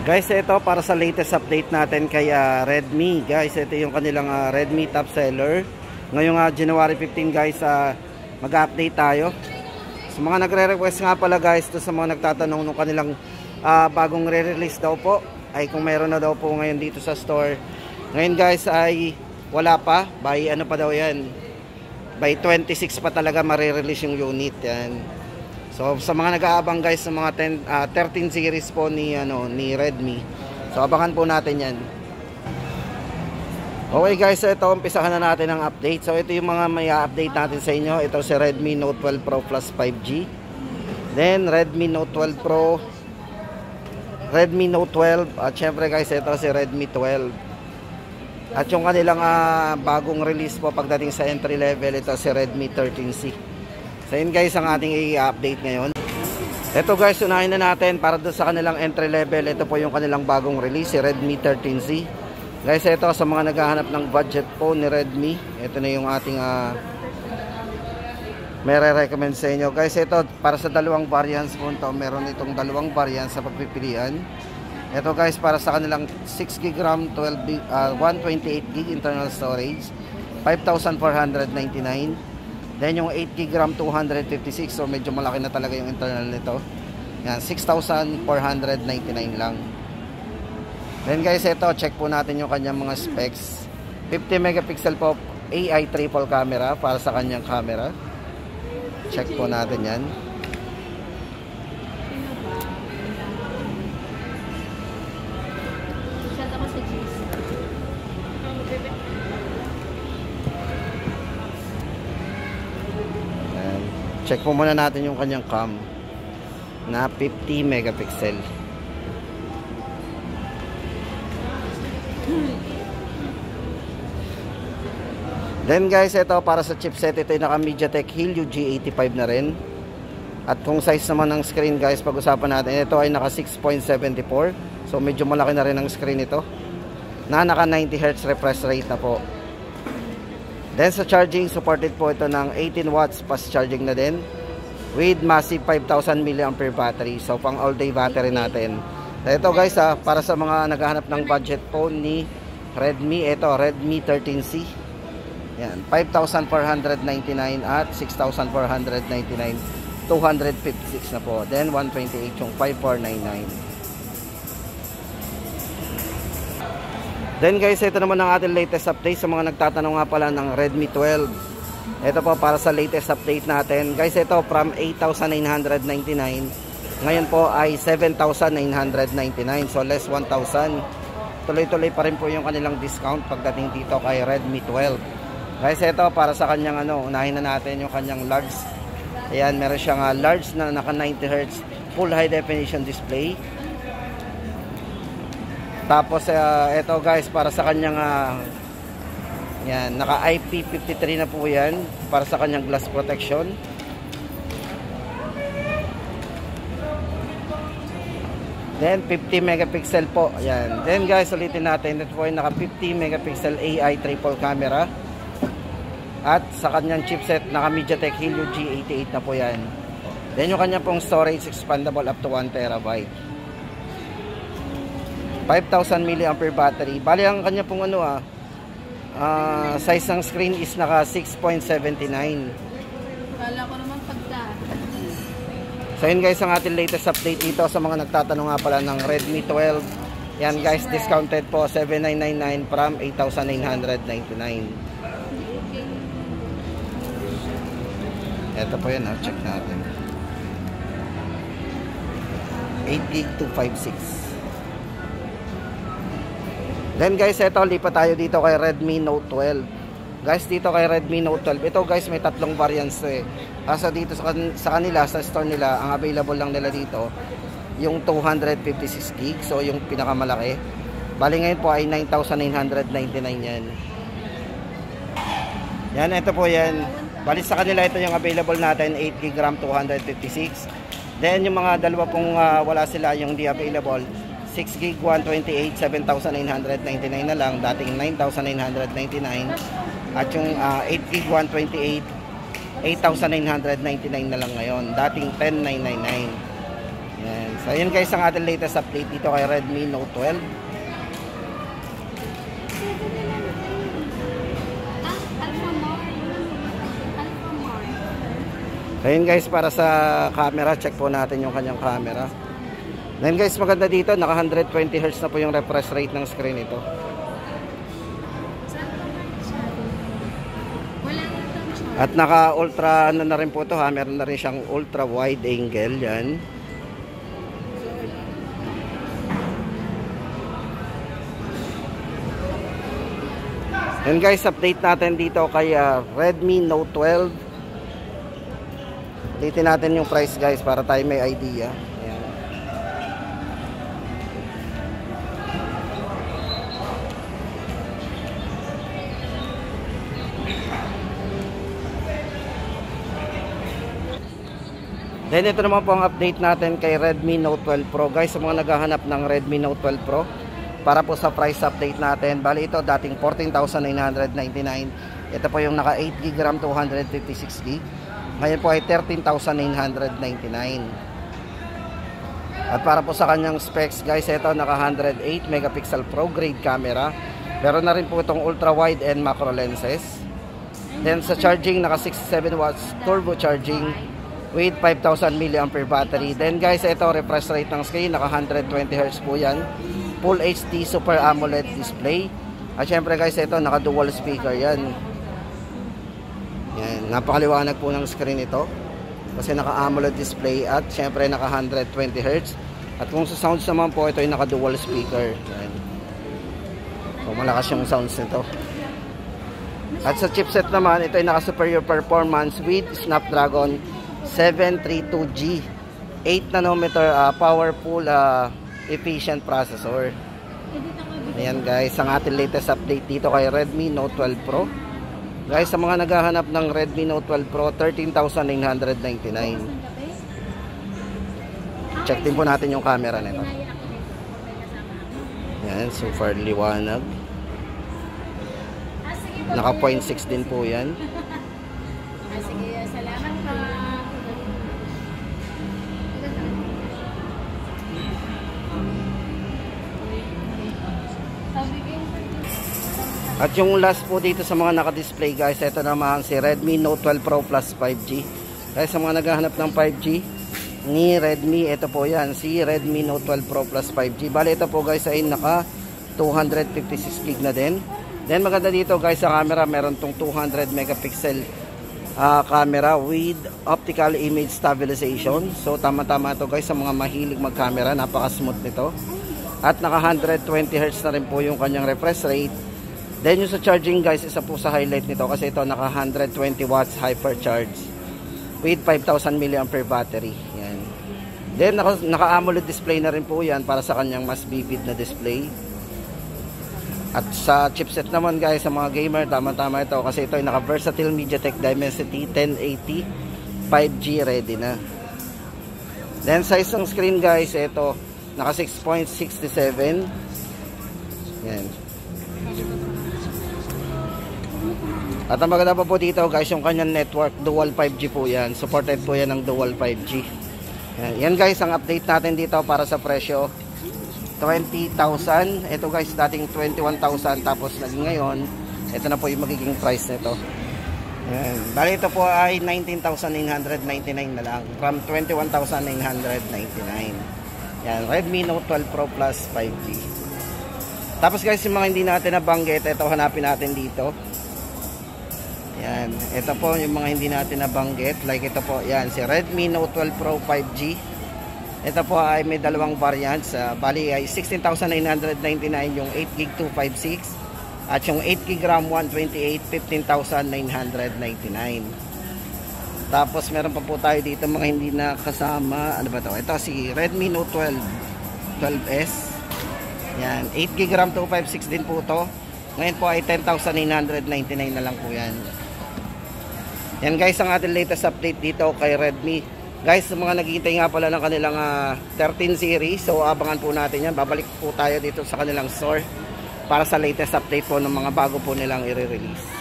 Guys, ito para sa latest update natin kay Redmi. Guys, ito yung kanilang Redmi top seller. Ngayong January 15 guys, mag-update tayo. Sa mga nagre-request nga pala guys, to sa mga nagtatanong ng kanilang bagong re-release daw po, ay kung meron na daw po ngayon dito sa store. Ngayon guys ay wala pa, by ano pa daw yan, by 26 pa talaga mare-release yung unit yan. So sa mga nag-aabang guys sa mga 13 series po ni Redmi, so abangan po natin yan. Okay guys, ito umpisahan na natin ang update. So ito yung mga may update natin sa inyo. Ito si Redmi Note 12 Pro Plus 5G, then Redmi Note 12 Pro, Redmi Note 12, at syempre guys ito si Redmi 12. At yung kanilang bagong release po pagdating sa entry level, ito si Redmi 13C. So yun guys ang ating i-update ngayon. Ito guys, unahin na natin para doon sa kanilang entry level. Ito po yung kanilang bagong release, si Redmi 13C. Guys, ito sa mga naghahanap ng budget phone ni Redmi, ito na yung ating mere-recommend sa inyo. Guys, ito para sa dalawang variants po ito. Meron itong dalawang variants sa pagpipilian. Ito guys, para sa kanilang 6GB RAM, 128GB internal storage, 5,499. Then yung 8GB RAM 256, so medyo malaki na talaga yung internal nito. Yan, 6,499 lang. Then guys, ito check po natin yung kanyang mga specs. 50 megapixel po AI triple camera para sa kanyang camera. Check po natin yan. Check po muna natin yung kanyang cam na 50 megapixel. Then guys, ito para sa chipset, ito yung naka MediaTek Helio G85 na rin. At kung size naman ng screen guys, pag-usapan natin, ito ay naka 6.74. So medyo malaki na rin ang screen ito, na naka 90Hz refresh rate na po. Then sa charging, supported po ito ng 18 watts fast charging na din with massive 5,000 mAh battery. So pang all day battery natin. Ito guys, para sa mga naghahanap ng budget phone ni Redmi, ito Redmi 13C. Yan, 5,499 at 6,499, 256 na po. Then 128 yung 5,499. Then guys, ito naman ang ating latest update sa mga nagtatanong nga pala ng Redmi 12. Ito po para sa latest update natin. Guys, ito from 8,999, ngayon po ay 7,999. So less 1,000. Tuloy-tuloy pa rin po yung kanilang discount pagdating dito kay Redmi 12. Guys, ito para sa kanyang unahin na natin yung kanyang large. Ayan, meron siyang large na naka 90Hz full high definition display. Tapos ito guys, para sa kanyang yan, naka IP53 na po yan para sa kanyang glass protection. Then 50 megapixel po. Ayan. Then guys, ulitin natin, ito po yung naka 50 megapixel AI triple camera. At sa kanyang chipset, naka MediaTek Helio G88 na po yan. Then yung kanyang pong storage expandable up to 1 terabyte. 5,000 mAh battery. Bali ang kanya pong size ng screen is naka 6.79. Kala ko naman pagka. So yun guys ang ating latest update dito sa mga nagtatanong nga pala ng Redmi 12. Yan guys, discounted po 7,999 from 8,999. Ito po yun, check natin. 8GB 256. Then guys, ito lipat tayo dito kay Redmi Note 12. Guys, dito kay Redmi Note 12, ito guys may tatlong variants Kasi dito sa kanila, sa store nila, ang available lang nila dito yung 256GB, so yung pinakamalaki. Bali ngayon po ay 9,999 yan. Yan, ito po yan. Bali sa kanila ito yung available natin, 8GB RAM 256. Then yung mga dalawa pong wala sila, yung di available, 6GB 128, 7,999 na lang, dating 9,999. At yung 8GB 128, 8,999 na lang ngayon, dating 10,999. Ayan. So yun guys ang ating latest update dito kay Redmi Note 12. Ayun guys, para sa camera, check po natin yung kanyang camera. Then guys, maganda dito, naka 120Hz na po yung refresh rate ng screen ito. At naka ultra ano na rin po ito ha, meron na rin siyang ultra wide angle yan. And guys, update natin dito kay Redmi Note 12. Ulitin natin yung price guys para tayo may idea. Ayan. Then ito naman po ang update natin kay Redmi Note 12 Pro. Guys, sa mga naghahanap ng Redmi Note 12 Pro, para po sa price update natin, bali ito dating 14,999. Ito po yung naka 8GB RAM 256GB. Ngayon po ay 13,999. At para po sa kanyang specs guys, ito naka 108 megapixel pro grade camera. Meron na rin po itong ultra wide and macro lenses. Then sa charging, naka 67 watts turbo charging with 5,000 mAh battery. Then guys, ito refresh rate ng screen, naka 120Hz po yan. Full HD Super AMOLED display. At syempre guys, ito naka dual speaker yan. Yan, napakaliwanag po ng screen ito kasi naka AMOLED display at syempre naka 120Hz. At kung sa sounds naman po, ito ay naka dual speaker. Yan. So malakas yung sounds nito. At sa chipset naman, ito ay naka superior performance with Snapdragon 732G 8nm powerful efficient processor. Ayan guys, ang ating latest update dito kay Redmi Note 12 Pro. Guys, sa mga naghahanap ng Redmi Note 12 Pro, 13,999. Check din po natin yung camera nito. Yan, super liwanag. Naka 0.6 din po yan. Sige, salamat po. At yung last po dito sa mga naka-display guys, ito naman si Redmi Note 12 Pro Plus 5G. Guys, sa mga naghahanap ng 5G ni Redmi, ito po yan, si Redmi Note 12 Pro Plus 5G. Bali ito po guys ay naka 256GB na din. Then maganda dito guys sa camera, meron tong 200 megapixel camera with optical image stabilization. So tama-tama ito guys sa mga mahilig mag-camera, napaka-smooth nito. At naka 120Hz na rin po yung kanyang refresh rate. Then yung sa charging guys, isa po sa highlight nito kasi ito naka 120 watts hypercharge with 5,000 mAh battery. Yan. Then naka AMOLED display na rin po yan para sa kanyang mas vivid na display. At sa chipset naman guys, sa mga gamer, tama-tama ito kasi ito ay naka versatile MediaTek Dimensity 1080 5G ready na. Then size ng screen guys, ito naka 6.67. Yan. At ang maganda pa po dito guys, yung kanyang network, dual 5G po yan. Supported po yan ng dual 5G. Yan guys, ang update natin dito para sa presyo. 20,000. Ito guys, dating 21,000 tapos naging ngayon, ito na po yung magiging price nito. Yan. Bali ito po ay 19,999 na lang from 21,999. Yan, Redmi Note 12 Pro Plus 5G. Tapos guys, yung mga hindi natin nabanggit, ito hanapin natin dito. Yan, ito po yung mga hindi natin nabanggit. Like ito po, yan, si Redmi Note 12 Pro 5G. Ito po ay may dalawang variants. Bali ay 16,999 yung 8GB 256. At yung 8GB RAM 128, 15,999. Tapos meron pa po tayo dito mga hindi na kasama. Ano ba to? Ito si Redmi Note 12 12S. Yan, 8GB RAM 256 din po to. Ngayon po ay 10,999 na lang po yan. Yan guys, ang ating latest update dito kay Redmi. Guys, sa mga naghihintay nga pala ng kanilang 13 series, so abangan po natin yan. Babalik po tayo dito sa kanilang store para sa latest update po ng mga bago po nilang i-release.